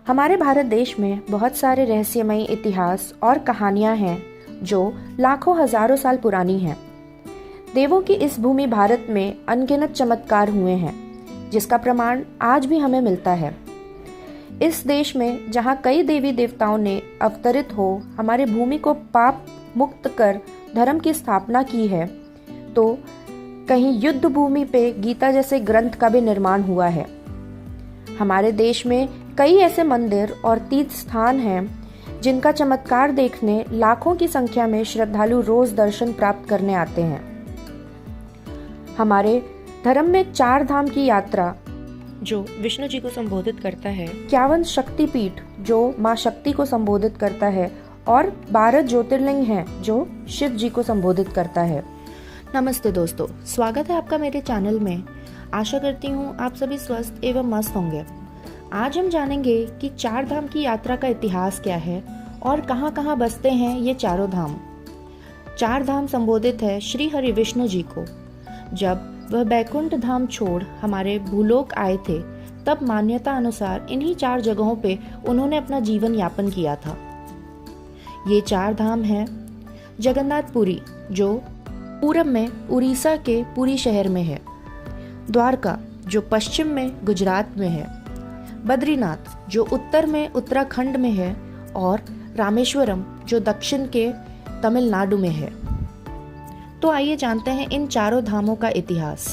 हमारे भारत देश में बहुत सारे रहस्यमयी इतिहास और कहानियां हैं जो लाखों हजारों साल पुरानी हैं। देवों की इस भूमि भारत में अनगिनत चमत्कार हुए हैं, जिसका प्रमाण आज भी हमें मिलता है। इस देश में जहाँ कई देवी देवताओं ने अवतरित हो हमारी भूमि को पाप मुक्त कर धर्म की स्थापना की है, तो कहीं युद्ध भूमि पे गीता जैसे ग्रंथ का भी निर्माण हुआ है। हमारे देश में कई ऐसे मंदिर और तीर्थ स्थान हैं जिनका चमत्कार देखने लाखों की संख्या में श्रद्धालु रोज दर्शन प्राप्त करने आते हैं। हमारे धर्म में 4 धाम की यात्रा जो विष्णु जी को संबोधित करता है, 51 शक्तिपीठ जो माँ शक्ति को संबोधित करता है और 12 ज्योतिर्लिंग हैं जो शिव जी को संबोधित करता है। नमस्ते दोस्तों, स्वागत है आपका मेरे चैनल में। आशा करती हूँ आप सभी स्वस्थ एवं मस्त होंगे। आज हम जानेंगे कि 4 धाम की यात्रा का इतिहास क्या है और कहाँ कहाँ बसते हैं ये चारों धाम। 4 धाम संबोधित है श्री हरि विष्णु जी को। जब वह बैकुंठ धाम छोड़ हमारे भूलोक आए थे, तब मान्यता अनुसार इन्हीं 4 जगहों पे उन्होंने अपना जीवन यापन किया था। ये 4 धाम हैं जगन्नाथपुरी जो पूरब में उड़ीसा के पुरी शहर में है, द्वारका जो पश्चिम में गुजरात में है, बद्रीनाथ जो उत्तर में उत्तराखंड में है और रामेश्वरम जो दक्षिण के तमिलनाडु में है। तो आइए जानते हैं इन चारों धामों का इतिहास।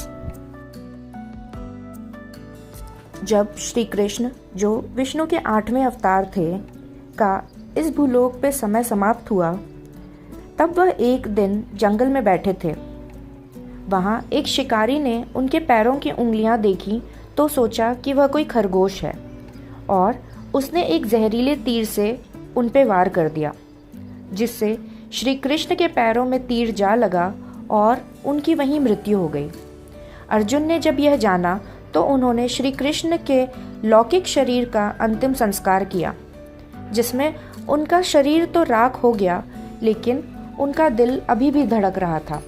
जब श्री कृष्ण जो विष्णु के 8वें अवतार थे का इस भूलोक पे समय समाप्त हुआ, तब वह एक दिन जंगल में बैठे थे। वहां एक शिकारी ने उनके पैरों की उंगलियां देखी तो सोचा कि वह कोई खरगोश है और उसने एक जहरीले तीर से उन पे वार कर दिया, जिससे श्री कृष्ण के पैरों में तीर जा लगा और उनकी वहीं मृत्यु हो गई। अर्जुन ने जब यह जाना तो उन्होंने श्री कृष्ण के लौकिक शरीर का अंतिम संस्कार किया, जिसमें उनका शरीर तो राख हो गया, लेकिन उनका दिल अभी भी धड़क रहा था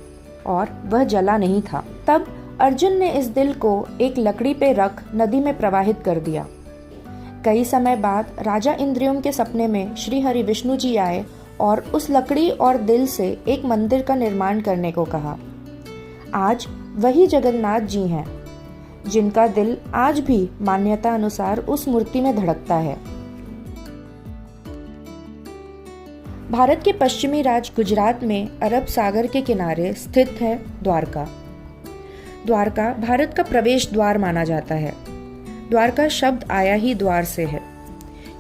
और वह जला नहीं था। तब अर्जुन ने इस दिल को एक लकड़ी पे रख नदी में प्रवाहित कर दिया। कई समय बाद राजा इंद्रियम के सपने में श्री हरि विष्णु जी आए और उस लकड़ी और दिल से एक मंदिर का निर्माण करने को कहा। आज वही जगन्नाथ जी हैं, जिनका दिल आज भी मान्यता अनुसार उस मूर्ति में धड़कता है। भारत के पश्चिमी राज्य गुजरात में अरब सागर के किनारे स्थित है द्वारका। द्वारका भारत का प्रवेश द्वार माना जाता है। द्वारका शब्द आया ही द्वार से है।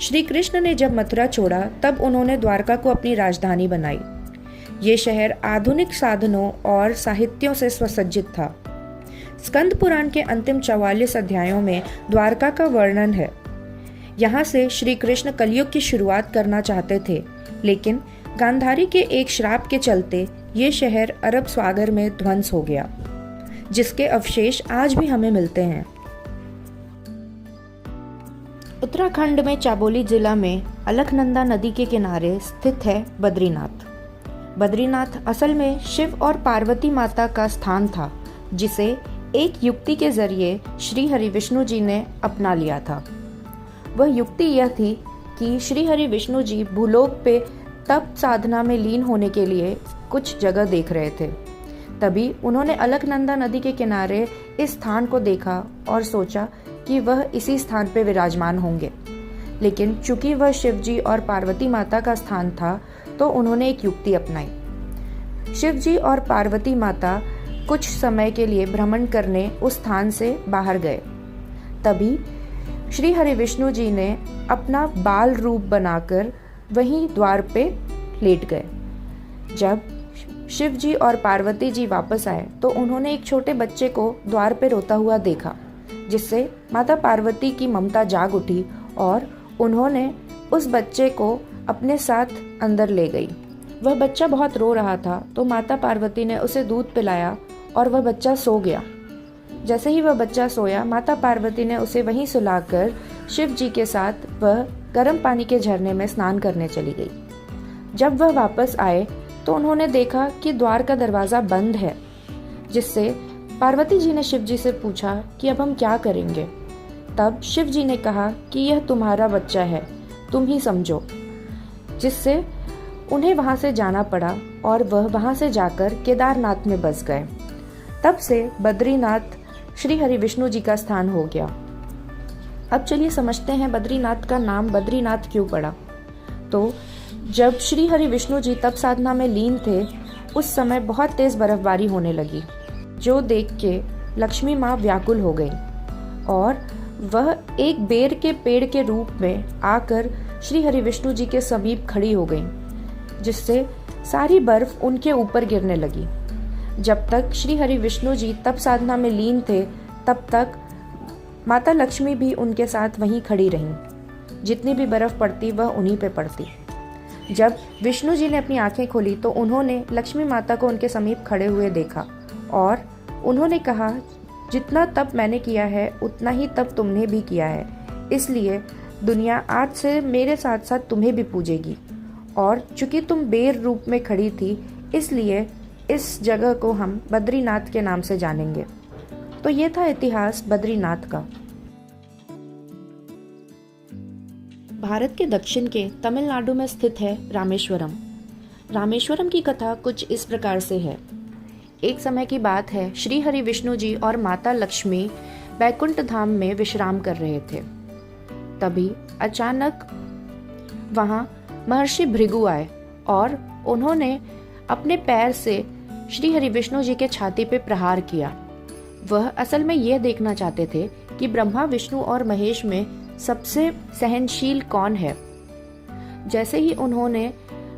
श्री कृष्ण ने जब मथुरा छोड़ा तब उन्होंने द्वारका को अपनी राजधानी बनाई। ये शहर आधुनिक साधनों और साहित्यों से सुसज्जित था। स्कंद पुराण के अंतिम 44 अध्यायों में द्वारका का वर्णन है। यहाँ से श्री कृष्ण कलयुग की शुरुआत करना चाहते थे, लेकिन गांधारी के एक श्राप के चलते ये शहर अरब सागर में ध्वंस हो गया, जिसके अवशेष आज भी हमें मिलते हैं। उत्तराखंड में चाबोली जिला में अलकनंदा नदी के किनारे स्थित है बद्रीनाथ। बद्रीनाथ असल में शिव और पार्वती माता का स्थान था, जिसे एक युक्ति के जरिए श्री हरि विष्णु जी ने अपना लिया था। वह युक्ति यह थी कि श्री हरि विष्णु जी भूलोक पे तप साधना में लीन होने के लिए कुछ जगह देख रहे थे। तभी उन्होंने अलकनंदा नदी के किनारे इस स्थान को देखा और सोचा कि वह इसी स्थान पे विराजमान होंगे। लेकिन चूंकि वह शिव जी और पार्वती माता का स्थान था, तो उन्होंने एक युक्ति अपनाई। शिव जी और पार्वती माता कुछ समय के लिए भ्रमण करने उस स्थान से बाहर गए। तभी श्री हरि विष्णु जी ने अपना बाल रूप बनाकर वहीं द्वार पे लेट गए। जब शिव जी और पार्वती जी वापस आए तो उन्होंने एक छोटे बच्चे को द्वार पे रोता हुआ देखा, जिससे माता पार्वती की ममता जाग उठी और उन्होंने उस बच्चे को अपने साथ अंदर ले गई। वह बच्चा बहुत रो रहा था, तो माता पार्वती ने उसे दूध पिलाया और वह बच्चा सो गया। जैसे ही वह बच्चा सोया, माता पार्वती ने उसे वहीं सुलाकर शिव जी के साथ वह गर्म पानी के झरने में स्नान करने चली गई। जब वह वापस आए तो उन्होंने देखा कि द्वार का दरवाजा बंद है, जिससे पार्वती जी ने शिव जी से पूछा कि अब हम क्या करेंगे। तब शिव जी ने कहा कि यह तुम्हारा बच्चा है, तुम ही समझो, जिससे उन्हें वहाँ से जाना पड़ा और वह वहाँ से जाकर केदारनाथ में बस गए। तब से बद्रीनाथ श्री हरि विष्णु जी का स्थान हो गया। अब चलिए समझते हैं बद्रीनाथ का नाम बद्रीनाथ क्यों पड़ा। तो जब श्री हरि विष्णु जी तप साधना में लीन थे, उस समय बहुत तेज बर्फबारी होने लगी, जो देख के लक्ष्मी माँ व्याकुल हो गई और वह एक बेर के पेड़ के रूप में आकर श्री हरि विष्णु जी के समीप खड़ी हो गई, जिससे सारी बर्फ उनके ऊपर गिरने लगी। जब तक श्री हरि विष्णु जी तप साधना में लीन थे, तब तक माता लक्ष्मी भी उनके साथ वहीं खड़ी रहीं। जितनी भी बर्फ पड़ती वह उन्हीं पे पड़ती। जब विष्णु जी ने अपनी आंखें खोली तो उन्होंने लक्ष्मी माता को उनके समीप खड़े हुए देखा और उन्होंने कहा, जितना तप मैंने किया है उतना ही तप तुमने भी किया है, इसलिए दुनिया आज से मेरे साथ साथ तुम्हें भी पूजेगी। और चूंकि तुम बेर रूप में खड़ी थी, इसलिए इस जगह को हम बद्रीनाथ के नाम से जानेंगे। तो ये था इतिहास बद्रीनाथ का। भारत के दक्षिण के तमिलनाडु में स्थित है रामेश्वरम। रामेश्वरम की कथा कुछ इस प्रकार से है। एक समय की बात है, श्री हरि विष्णु जी और माता लक्ष्मी बैकुंठ धाम में विश्राम कर रहे थे। तभी अचानक वहां महर्षि भृगु आए और उन्होंने अपने पैर से श्री हरि विष्णु जी के छाती पे प्रहार किया। वह असल में यह देखना चाहते थे कि ब्रह्मा, विष्णु और महेश में सबसे सहनशील कौन है। जैसे ही उन्होंने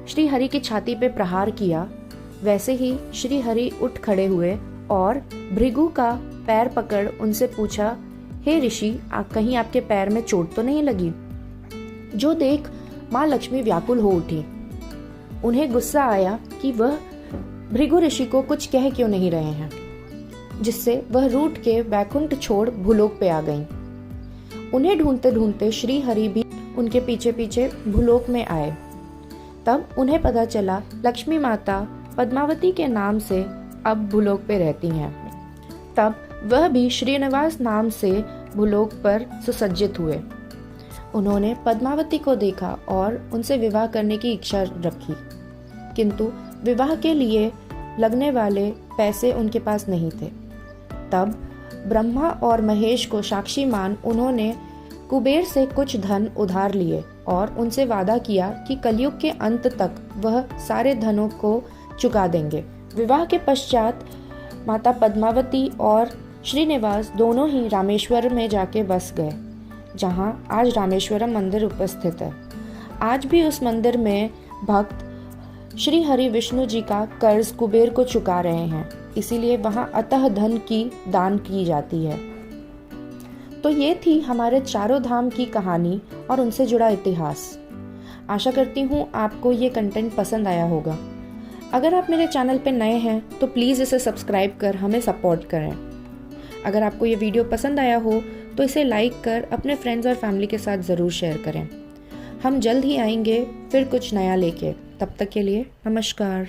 श्री हरि की छाती पे प्रहार किया, वैसे ही श्री हरि उठ खड़े हुए और भृगु का पैर पकड़ उनसे पूछा, हे ऋषि, कहीं आपके पैर में चोट तो नहीं लगी? जो देख माँ लक्ष्मी व्याकुल हो उठी। उन्हें गुस्सा आया कि वह भृगु ऋषि को कुछ कह क्यों नहीं रहे हैं, जिससे वह रूठ के वैकुंठ छोड़ भूलोक पे आ गईं। उन्हें ढूंढते ढूंढते श्री हरि भी उनके पीछे पीछे भूलोक में आए। तब उन्हें पता चला लक्ष्मी माता पद्मावती के नाम से अब भूलोक पे रहती हैं। तब वह भी श्रीनिवास नाम से भूलोक पर सुसज्जित हुए। उन्होंने पद्मावती को देखा और उनसे विवाह करने की इच्छा रखी, किंतु विवाह के लिए लगने वाले पैसे उनके पास नहीं थे। तब ब्रह्मा और महेश को साक्षी मान उन्होंने कुबेर से कुछ धन उधार लिए और उनसे वादा किया कि कलयुग के अंत तक वह सारे धनों को चुका देंगे। विवाह के पश्चात माता पद्मावती और श्रीनिवास दोनों ही रामेश्वर में जाके बस गए, जहां आज रामेश्वरम मंदिर उपस्थित है। आज भी उस मंदिर में भक्त श्री हरि विष्णु जी का कर्ज कुबेर को चुका रहे हैं, इसीलिए वहां अतः धन की दान की जाती है। तो ये थी हमारे चारों धाम की कहानी और उनसे जुड़ा इतिहास। आशा करती हूँ आपको ये कंटेंट पसंद आया होगा। अगर आप मेरे चैनल पे नए हैं तो प्लीज़ इसे सब्सक्राइब कर हमें सपोर्ट करें। अगर आपको ये वीडियो पसंद आया हो तो इसे लाइक कर अपने फ्रेंड्स और फैमिली के साथ ज़रूर शेयर करें। हम जल्द ही आएंगे फिर कुछ नया लेके। तब तक के लिए नमस्कार।